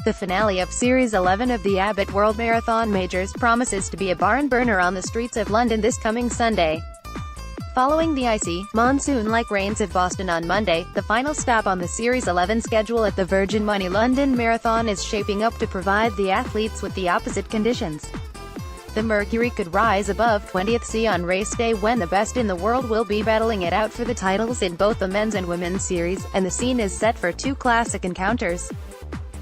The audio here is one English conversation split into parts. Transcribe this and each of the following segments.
The finale of Series 11 of the Abbott World Marathon Majors promises to be a barn-burner on the streets of London this coming Sunday. Following the icy, monsoon-like rains of Boston on Monday, the final stop on the Series 11 schedule at the Virgin Money London Marathon is shaping up to provide the athletes with the opposite conditions. The mercury could rise above 20th C on race day, when the best in the world will be battling it out for the titles in both the men's and women's series, and the scene is set for two classic encounters.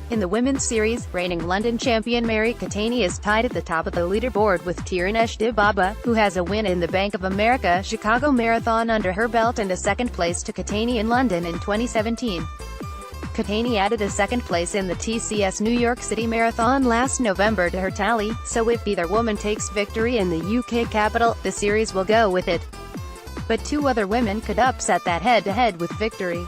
In the women's series, reigning London champion Mary Keitany is tied at the top of the leaderboard with Tirunesh Dibaba, who has a win in the Bank of America Chicago Marathon under her belt and a second place to Keitany in London in 2017. Keitany added a second place in the TCS New York City Marathon last November to her tally, so if either woman takes victory in the UK capital, the series will go with it. But two other women could upset that head-to-head with victory.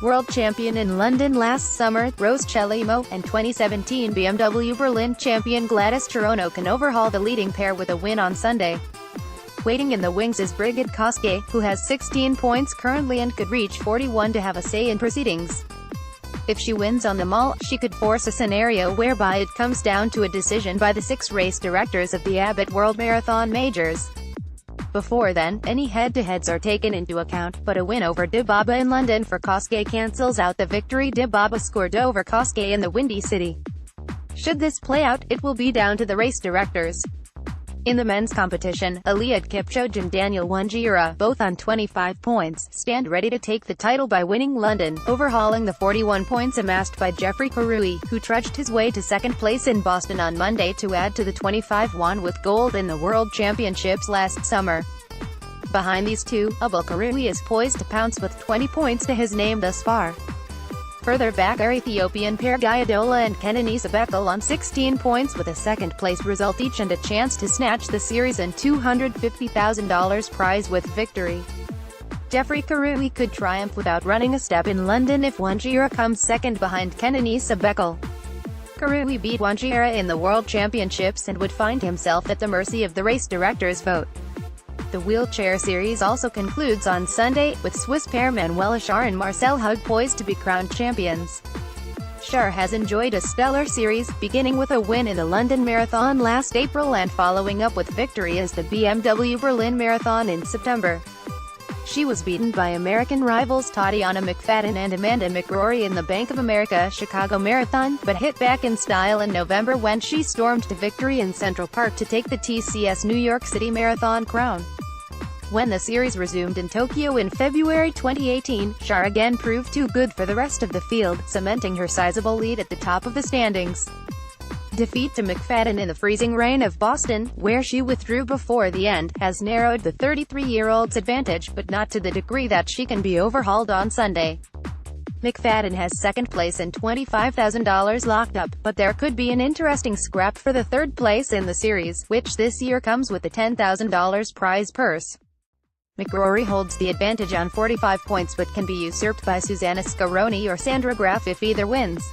World champion in London last summer, Rose Chelimo, and 2017 BMW Berlin champion Gladys Cherono can overhaul the leading pair with a win on Sunday. Waiting in the wings is Brigid Kosgei, who has 16 points currently and could reach 41 to have a say in proceedings. If she wins on the mall, she could force a scenario whereby it comes down to a decision by the 6 race directors of the Abbott World Marathon Majors. Before then, any head-to-heads are taken into account, but a win over Dibaba in London for Kosgei cancels out the victory Dibaba scored over Kosgei in the Windy City. Should this play out, it will be down to the race directors. In the men's competition, Eliud Kipchoge and Daniel Wanjiru, both on 25 points, stand ready to take the title by winning London, overhauling the 41 points amassed by Geoffrey Kirui, who trudged his way to second place in Boston on Monday to add to the 25 won with gold in the World Championships last summer. Behind these two, Abul Kirui is poised to pounce with 20 points to his name thus far. Further back are Ethiopian pair Gayadola and Kenenisa Bekele on 16 points with a second-place result each and a chance to snatch the series and $250,000 prize with victory. Geoffrey Kirui could triumph without running a step in London if Wanjiru comes second behind Kenenisa Bekele. Kirui beat Wanjiru in the World Championships and would find himself at the mercy of the race director's vote. The wheelchair series also concludes on Sunday, with Swiss pair Manuela Schär and Marcel Hug poised to be crowned champions. Schär has enjoyed a stellar series, beginning with a win in the London Marathon last April and following up with victory as the BMW Berlin Marathon in September. She was beaten by American rivals Tatiana McFadden and Amanda McCrory in the Bank of America Chicago Marathon, but hit back in style in November when she stormed to victory in Central Park to take the TCS New York City Marathon crown. When the series resumed in Tokyo in February 2018, Schär again proved too good for the rest of the field, cementing her sizable lead at the top of the standings. Defeat to McFadden in the freezing rain of Boston, where she withdrew before the end, has narrowed the 33-year-old's advantage, but not to the degree that she can be overhauled on Sunday. McFadden has second place and $25,000 locked up, but there could be an interesting scrap for the third place in the series, which this year comes with a $10,000 prize purse. McCrory holds the advantage on 45 points but can be usurped by Susanna Scaroni or Sandra Graf if either wins.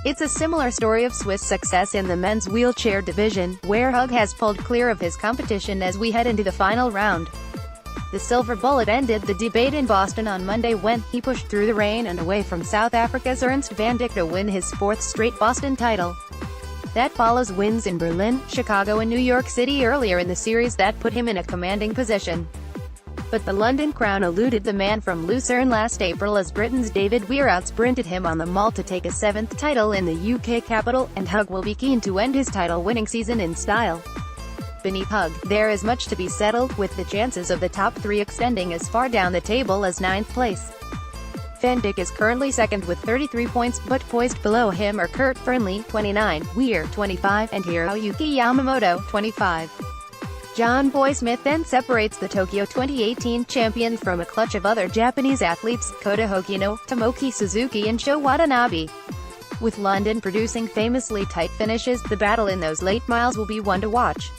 It's a similar story of Swiss success in the men's wheelchair division, where Hug has pulled clear of his competition as we head into the final round. The silver bullet ended the debate in Boston on Monday when he pushed through the rain and away from South Africa's Ernst van Dijk to win his 4th straight Boston title. That follows wins in Berlin, Chicago and New York City earlier in the series that put him in a commanding position. But the London crown eluded the man from Lucerne last April as Britain's David Weir outsprinted him on the mall to take a 7th title in the UK capital, and Hug will be keen to end his title-winning season in style. Beneath Hug, there is much to be settled, with the chances of the top 3 extending as far down the table as 9th place. Van Dijk is currently second with 33 points, but poised below him are Kurt Fernley, 29, Weir, 25, and Hiroyuki Yamamoto, 25. John Boy Smith then separates the Tokyo 2018 champion from a clutch of other Japanese athletes, Kota Hokino, Tomoki Suzuki and Sho Watanabe. With London producing famously tight finishes, the battle in those late miles will be one to watch.